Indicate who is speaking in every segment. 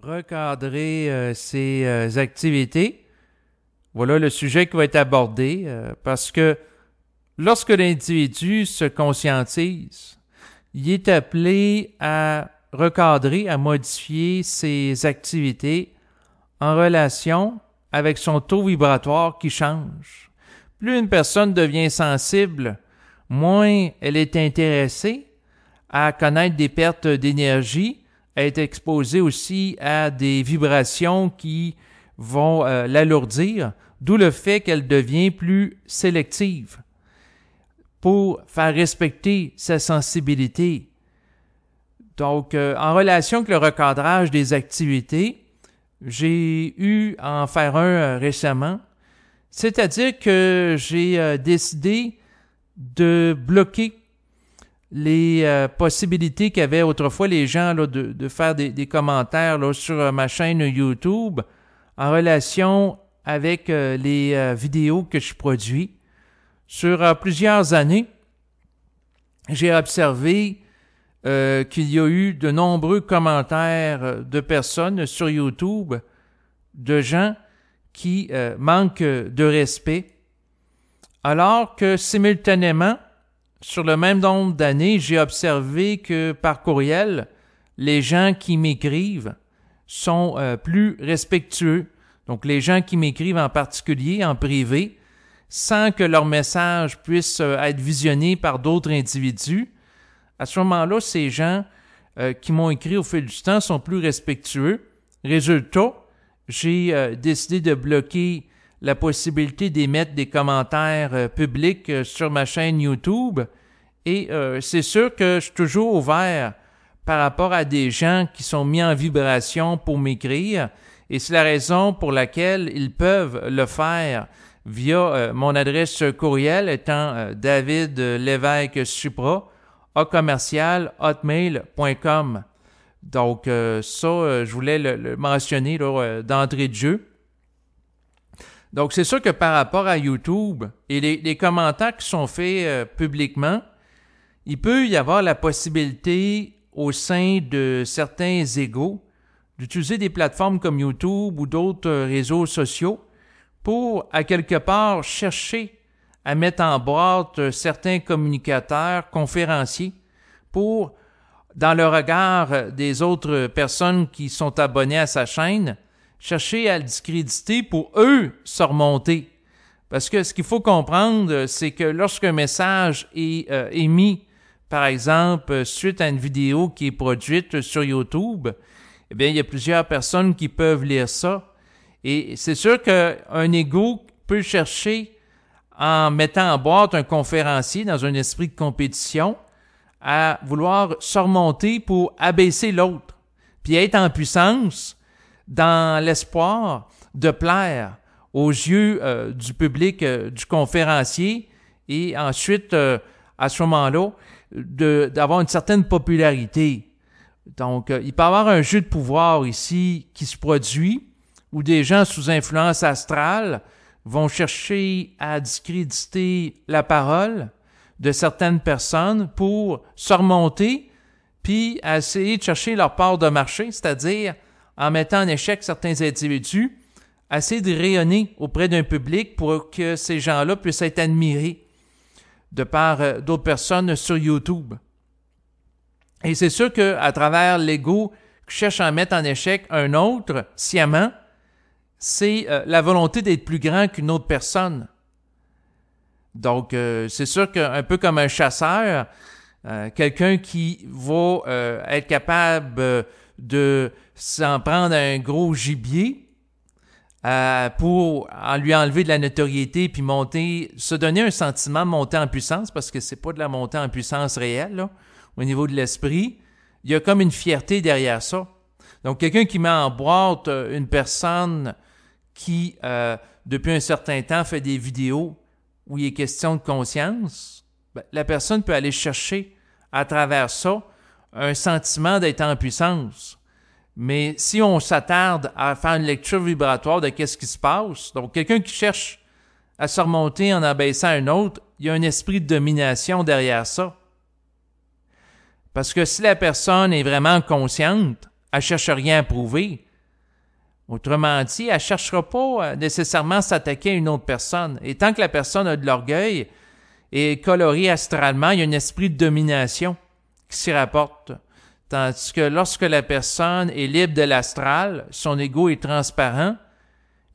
Speaker 1: recadrer ses activités. Voilà le sujet qui va être abordé parce que lorsque l'individu se conscientise, il est appelé à recadrer, à modifier ses activités en relation avec son taux vibratoire qui change. Plus une personne devient sensible, moins elle est intéressée à connaître des pertes d'énergie, à être exposée aussi à des vibrations qui vont l'alourdir, d'où le fait qu'elle devient plus sélective pour faire respecter sa sensibilité. Donc, en relation avec le recadrage des activités, j'ai eu à en faire un récemment, c'est-à-dire que j'ai décidé de bloquer les possibilités qu'avaient autrefois les gens là, de faire des commentaires là, sur ma chaîne YouTube en relation avec les vidéos que je produis. Sur plusieurs années, j'ai observé qu'il y a eu de nombreux commentaires de personnes sur YouTube, de gens qui manquent de respect, alors que simultanément, sur le même nombre d'années, j'ai observé que par courriel, les gens qui m'écrivent sont plus respectueux. Donc, les gens qui m'écrivent en particulier, en privé, sans que leur message puisse être visionné par d'autres individus, à ce moment-là, ces gens qui m'ont écrit au fil du temps sont plus respectueux. Résultat, j'ai décidé de bloquer la possibilité d'émettre des commentaires publics sur ma chaîne YouTube. Et c'est sûr que je suis toujours ouvert par rapport à des gens qui sont mis en vibration pour m'écrire. Et c'est la raison pour laquelle ils peuvent le faire via mon adresse courriel étant David Lévesque Supra @hotmail.com. Donc ça, je voulais le mentionner là, d'entrée de jeu. Donc, c'est sûr que par rapport à YouTube et les commentaires qui sont faits publiquement, il peut y avoir la possibilité au sein de certains égos d'utiliser des plateformes comme YouTube ou d'autres réseaux sociaux pour, à quelque part, chercher à mettre en boîte certains communicateurs, conférenciers, pour, dans le regard des autres personnes qui sont abonnées à sa chaîne, chercher à le discréditer pour eux se remonter. Parce que ce qu'il faut comprendre, c'est que lorsqu'un message est émis, par exemple, suite à une vidéo qui est produite sur YouTube, eh bien, il y a plusieurs personnes qui peuvent lire ça. Et c'est sûr qu'un ego peut chercher, en mettant en boîte un conférencier dans un esprit de compétition, à vouloir se remonter pour abaisser l'autre, puis être en puissance, dans l'espoir de plaire aux yeux du public, du conférencier, et ensuite, à ce moment-là, d'avoir une certaine popularité. Donc, il peut y avoir un jeu de pouvoir ici qui se produit, où des gens sous influence astrale vont chercher à discréditer la parole de certaines personnes pour se remonter, puis à essayer de chercher leur part de marché, c'est-à-dire en mettant en échec certains individus, essayer de rayonner auprès d'un public pour que ces gens-là puissent être admirés de par d'autres personnes sur YouTube. Et c'est sûr qu'à travers l'ego qui cherche à mettre en échec un autre sciemment, c'est la volonté d'être plus grand qu'une autre personne. Donc, c'est sûr qu'un peu comme un chasseur, quelqu'un qui va être capable de s'en prendre un gros gibier pour lui enlever de la notoriété puis monter, se donner un sentiment de monter en puissance, parce que c'est pas de la montée en puissance réelle, là, au niveau de l'esprit. Il y a comme une fierté derrière ça. Donc, quelqu'un qui met en boîte une personne qui, depuis un certain temps, fait des vidéos où il est question de conscience, ben, la personne peut aller chercher à travers ça un sentiment d'être en puissance. Mais si on s'attarde à faire une lecture vibratoire de qu'est-ce qui se passe, donc quelqu'un qui cherche à se remonter en abaissant un autre, il y a un esprit de domination derrière ça. Parce que si la personne est vraiment consciente, elle ne cherche rien à prouver, Autrement dit, elle ne cherchera pas nécessairement à s'attaquer à une autre personne. Et tant que la personne a de l'orgueil et colorée astralement, il y a un esprit de domination qui s'y rapporte. Tandis que lorsque la personne est libre de l'astral, son ego est transparent,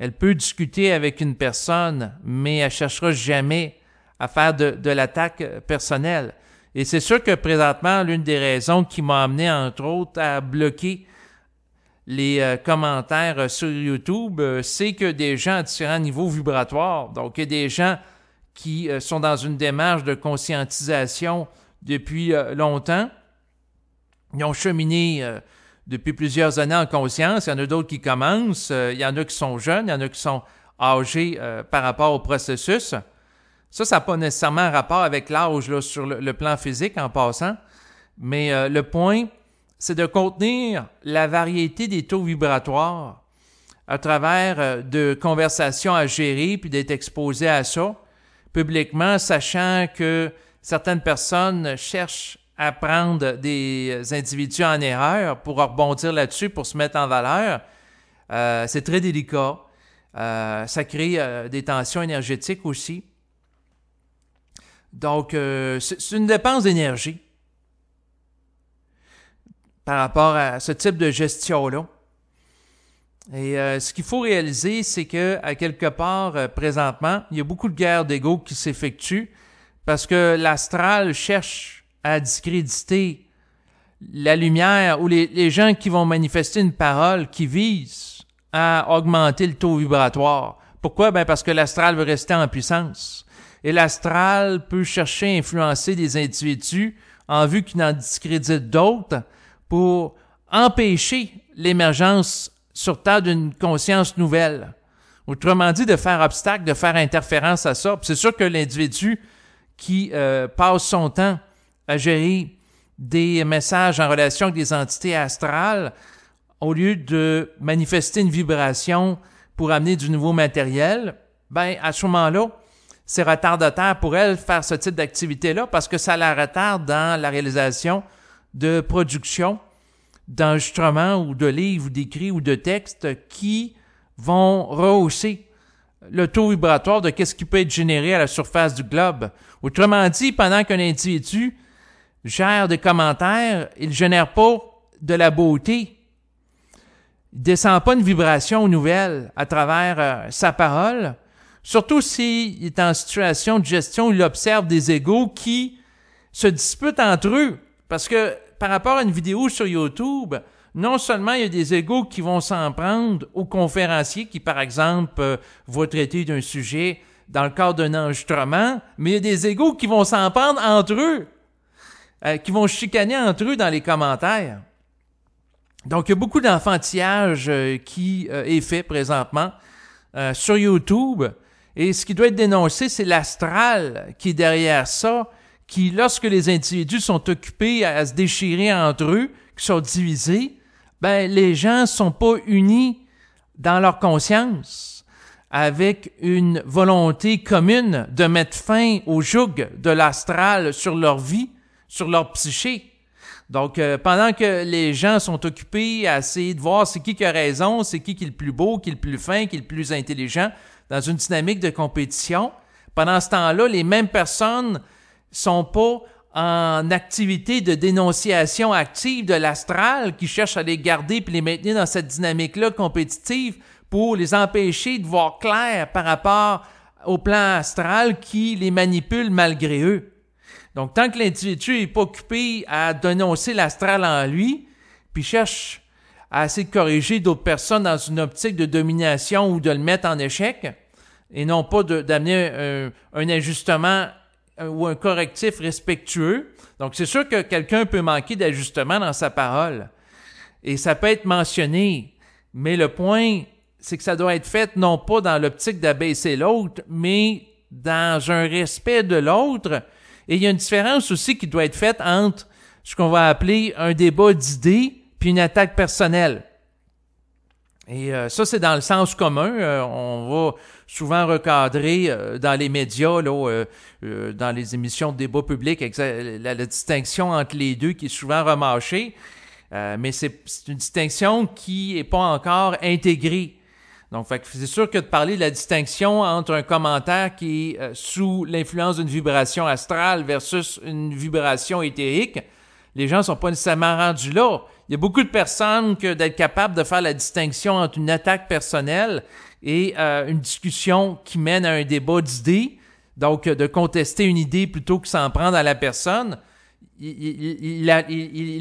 Speaker 1: elle peut discuter avec une personne, mais elle ne cherchera jamais à faire de l'attaque personnelle. Et c'est sûr que présentement, l'une des raisons qui m'a amené, entre autres, à bloquer les commentaires sur YouTube, c'est que des gens à différents niveaux vibratoires, donc il y a des gens qui sont dans une démarche de conscientisation depuis longtemps, ils ont cheminé depuis plusieurs années en conscience, il y en a d'autres qui commencent, il y en a qui sont jeunes, il y en a qui sont âgés par rapport au processus. Ça n'a pas nécessairement un rapport avec l'âge là, sur le plan physique en passant, mais le point, c'est de contenir la variété des taux vibratoires à travers de conversations à gérer puis d'être exposé à ça publiquement, sachant que certaines personnes cherchent à prendre des individus en erreur pour rebondir là-dessus, pour se mettre en valeur. C'est très délicat. Ça crée des tensions énergétiques aussi. Donc, c'est une dépense d'énergie par rapport à ce type de gestion-là. Et ce qu'il faut réaliser, c'est que à quelque part, présentement, il y a beaucoup de guerres d'ego qui s'effectuent parce que l'astral cherche à discréditer la lumière ou les gens qui vont manifester une parole qui vise à augmenter le taux vibratoire. Pourquoi? Ben parce que l'astral veut rester en puissance. Et l'astral peut chercher à influencer des individus en vue qu'ils en discréditent d'autres pour empêcher l'émergence sur Terre d'une conscience nouvelle. Autrement dit, de faire obstacle, de faire interférence à ça. Puis c'est sûr que l'individu qui passe son temps à gérer des messages en relation avec des entités astrales, au lieu de manifester une vibration pour amener du nouveau matériel, ben à ce moment-là, c'est retardataire pour elle faire ce type d'activité-là parce que ça la retarde dans la réalisation de production, d'enregistrements ou de livres ou d'écrits ou de textes qui vont rehausser le taux vibratoire de ce qui peut être généré à la surface du globe. Autrement dit, pendant qu'un individu gère des commentaires, il ne génère pas de la beauté. Il ne descend pas une vibration nouvelle à travers sa parole, surtout s'il est en situation de gestion où il observe des égos qui se disputent entre eux. Parce que par rapport à une vidéo sur YouTube, non seulement il y a des égos qui vont s'en prendre aux conférenciers qui, par exemple, vont traiter d'un sujet dans le cadre d'un enregistrement, mais il y a des égos qui vont s'en prendre entre eux, qui vont chicaner entre eux dans les commentaires. Donc, il y a beaucoup d'enfantillage qui est fait présentement sur YouTube. Et ce qui doit être dénoncé, c'est l'astral qui est derrière ça, qui, lorsque les individus sont occupés à se déchirer entre eux, qui sont divisés, ben les gens ne sont pas unis dans leur conscience, avec une volonté commune de mettre fin au joug de l'astral sur leur vie, sur leur psyché. Donc, pendant que les gens sont occupés à essayer de voir c'est qui a raison, c'est qui est le plus beau, qui est le plus fin, qui est le plus intelligent, dans une dynamique de compétition, pendant ce temps-là, les mêmes personnes sont pas en activité de dénonciation active de l'astral qui cherche à les garder puis les maintenir dans cette dynamique-là compétitive pour les empêcher de voir clair par rapport au plan astral qui les manipule malgré eux. Donc, tant que l'individu n'est pas occupé à dénoncer l'astral en lui, puis cherche à essayer de corriger d'autres personnes dans une optique de domination ou de le mettre en échec, et non pas d'amener un ajustement ou un correctif respectueux. Donc, c'est sûr que quelqu'un peut manquer d'ajustement dans sa parole. Et ça peut être mentionné. Mais le point, c'est que ça doit être fait non pas dans l'optique d'abaisser l'autre, mais dans un respect de l'autre. Et il y a une différence aussi qui doit être faite entre ce qu'on va appeler un débat d'idées puis une attaque personnelle. Et ça, c'est dans le sens commun. On va souvent recadrer dans les médias, là, dans les émissions de débat public, la distinction entre les deux qui est souvent remâchée. Mais c'est une distinction qui n'est pas encore intégrée. Donc, c'est sûr que de parler de la distinction entre un commentaire qui est sous l'influence d'une vibration astrale versus une vibration éthérique, les gens ne sont pas nécessairement rendus là. Il y a beaucoup de personnes que d'être capable de faire la distinction entre une attaque personnelle et une discussion qui mène à un débat d'idées, donc de contester une idée plutôt que s'en prendre à la personne. Ils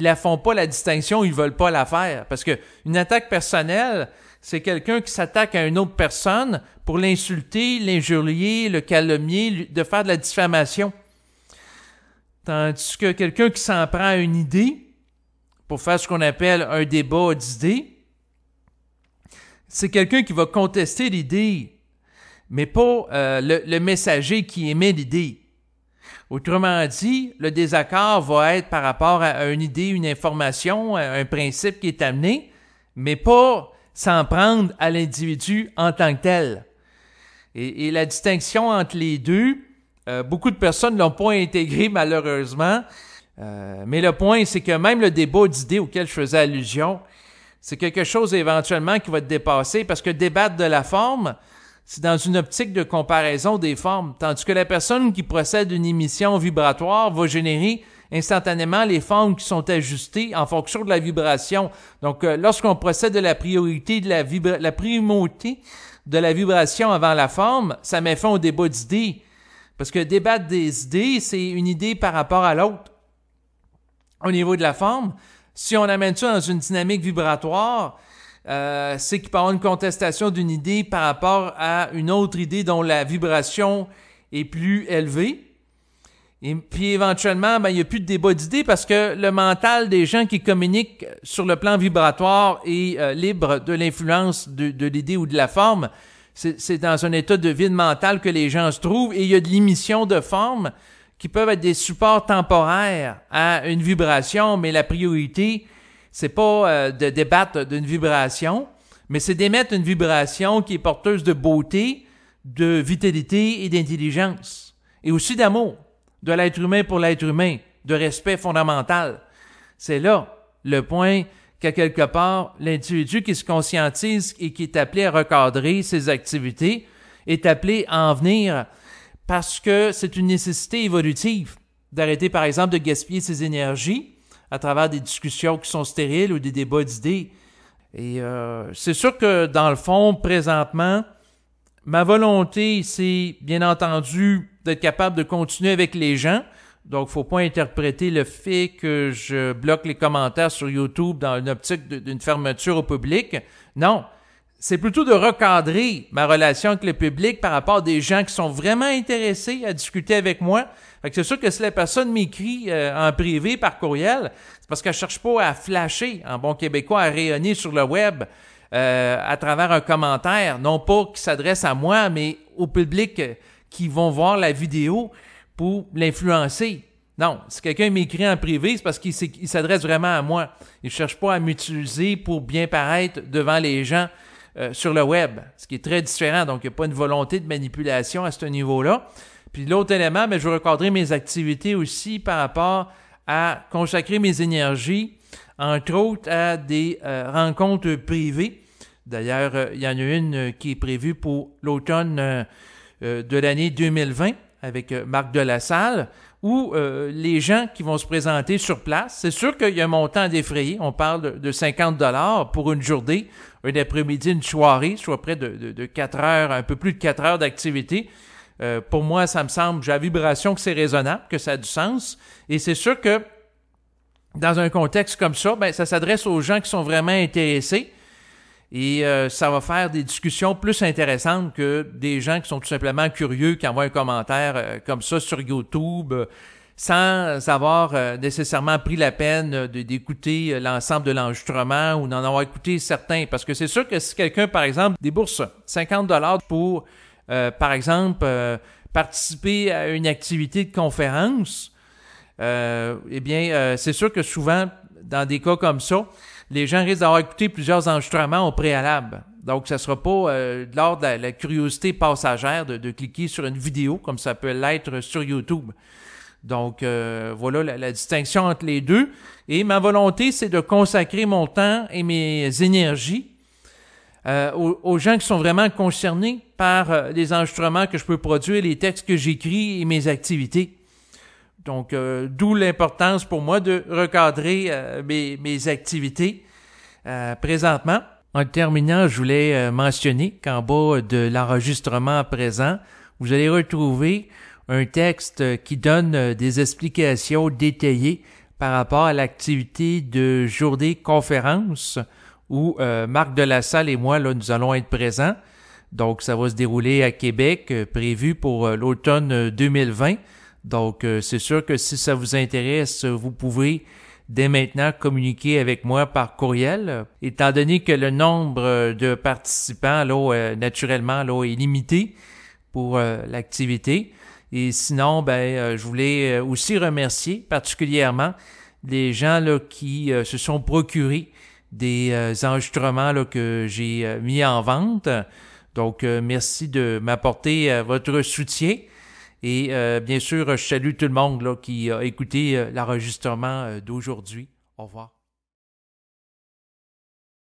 Speaker 1: la font pas la distinction, ils veulent pas la faire. Parce que une attaque personnelle, c'est quelqu'un qui s'attaque à une autre personne pour l'insulter, l'injurier, le calomnier, de faire de la diffamation. Tandis que quelqu'un qui s'en prend à une idée pour faire ce qu'on appelle un débat d'idées, c'est quelqu'un qui va contester l'idée, mais pas le messager qui émet l'idée. Autrement dit, le désaccord va être par rapport à une idée, une information, un principe qui est amené, mais pas s'en prendre à l'individu en tant que tel. Et la distinction entre les deux, beaucoup de personnes ne l'ont pas intégrée malheureusement, mais le point, c'est que même le débat d'idées auquel je faisais allusion, c'est quelque chose éventuellement qui va te dépasser, parce que débattre de la forme, c'est dans une optique de comparaison des formes, tandis que la personne qui procède d'une émission vibratoire va générer instantanément les formes qui sont ajustées en fonction de la vibration. Donc, lorsqu'on procède de la priorité de la primauté de la vibration avant la forme, ça met fin au débat d'idées. Parce que débattre des idées, c'est une idée par rapport à l'autre. Au niveau de la forme, si on amène ça dans une dynamique vibratoire, c'est qu'il peut y avoir une contestation d'une idée par rapport à une autre idée dont la vibration est plus élevée. Et puis éventuellement, il n'y a plus de débat d'idées parce que le mental des gens qui communiquent sur le plan vibratoire est libre de l'influence de l'idée ou de la forme. C'est dans un état de vide mental que les gens se trouvent et il y a de l'émission de formes qui peuvent être des supports temporaires à une vibration, mais la priorité, c'est pas de débattre d'une vibration, mais c'est d'émettre une vibration qui est porteuse de beauté, de vitalité et d'intelligence, et aussi d'amour, de l'être humain pour l'être humain, de respect fondamental. C'est là le point qu'à quelque part, l'individu qui se conscientise et qui est appelé à recadrer ses activités est appelé à en venir parce que c'est une nécessité évolutive d'arrêter, par exemple, de gaspiller ses énergies à travers des discussions qui sont stériles ou des débats d'idées. Et c'est sûr que, dans le fond, présentement, ma volonté, c'est, bien entendu, d'être capable de continuer avec les gens. Donc, faut pas interpréter le fait que je bloque les commentaires sur YouTube dans une optique d'une fermeture au public. Non, c'est plutôt de recadrer ma relation avec le public par rapport à des gens qui sont vraiment intéressés à discuter avec moi. Fait que c'est sûr que si la personne m'écrit en privé par courriel, c'est parce qu'elle cherche pas à flasher, en bon québécois, à rayonner sur le web à travers un commentaire, non pas qui s'adresse à moi, mais au public qui vont voir la vidéo pour l'influencer. Non, si quelqu'un m'écrit en privé, c'est parce qu'il s'adresse vraiment à moi. Il ne cherche pas à m'utiliser pour bien paraître devant les gens sur le web, ce qui est très différent. Donc, il n'y a pas une volonté de manipulation à ce niveau-là. Puis l'autre élément, je veux recadrer mes activités aussi par rapport à consacrer mes énergies, entre autres, à des rencontres privées. D'ailleurs, il y en a une qui est prévue pour l'automne de l'année 2020 avec Marc Delassalle, où les gens qui vont se présenter sur place, c'est sûr qu'il y a un montant à défrayer. On parle de 50$ pour une journée, un après-midi, une soirée, soit près de 4 heures, un peu plus de 4 heures d'activité. Pour moi, ça me semble, j'ai la vibration que c'est raisonnable, que ça a du sens. Et c'est sûr que dans un contexte comme ça, ça s'adresse aux gens qui sont vraiment intéressés. Et ça va faire des discussions plus intéressantes que des gens qui sont tout simplement curieux, qui envoient un commentaire comme ça sur YouTube, sans avoir nécessairement pris la peine d'écouter l'ensemble de l'enregistrement ou d'en avoir écouté certains. Parce que c'est sûr que si quelqu'un, par exemple, débourse 50$ pour, par exemple, participer à une activité de conférence, c'est sûr que souvent, dans des cas comme ça, les gens risquent d'avoir écouté plusieurs enregistrements au préalable. Donc, ça ne sera pas de l'ordre de la curiosité passagère de cliquer sur une vidéo comme ça peut l'être sur YouTube. Donc, voilà la distinction entre les deux. Et ma volonté, c'est de consacrer mon temps et mes énergies aux gens qui sont vraiment concernés par les enregistrements que je peux produire, les textes que j'écris et mes activités. Donc, d'où l'importance pour moi de recadrer mes activités présentement. En terminant, je voulais mentionner qu'en bas de l'enregistrement présent, vous allez retrouver un texte qui donne des explications détaillées par rapport à l'activité de journée conférence où Marc Delassalle et moi, là, nous allons être présents. Donc, ça va se dérouler à Québec, prévu pour l'automne 2020. Donc, c'est sûr que si ça vous intéresse, vous pouvez dès maintenant communiquer avec moi par courriel. Étant donné que le nombre de participants, là, naturellement, là, est limité pour l'activité. Et sinon, je voulais aussi remercier particulièrement les gens là, qui se sont procurés des enregistrements là, que j'ai mis en vente. Donc, merci de m'apporter votre soutien. Et bien sûr, je salue tout le monde là, qui a écouté l'enregistrement d'aujourd'hui. Au revoir.